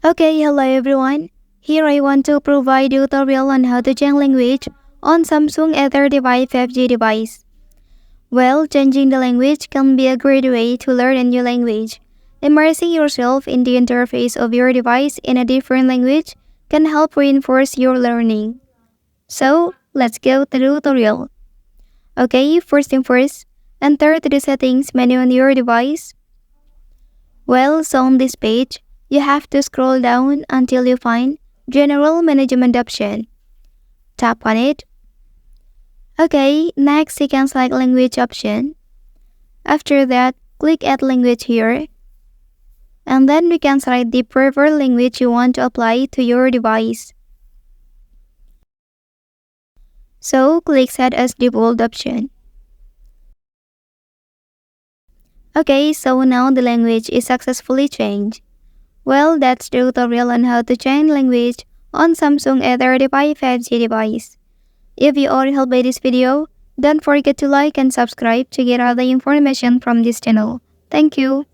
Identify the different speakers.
Speaker 1: Okay, hello everyone. Here I want to provide a tutorial on how to change language on Samsung A35 5G device. Well, changing the language can be a great way to learn a new language. Immersing yourself in the interface of your device in a different language can help reinforce your learning. So, let's go to the tutorial. Okay, first thing first, enter to the settings menu on your device. Well, so on this page, you have to scroll down until you find General Management option. Tap on it. Okay, next you can select Language option. After that, click Add Language here. And then we can select the preferred language you want to apply to your device. So, click Set as Default option. Okay, so now the language is successfully changed. Well, that's the tutorial on how to change language on Samsung A35 5G device. If you are helped by this video, don't forget to like and subscribe to get other information from this channel. Thank you.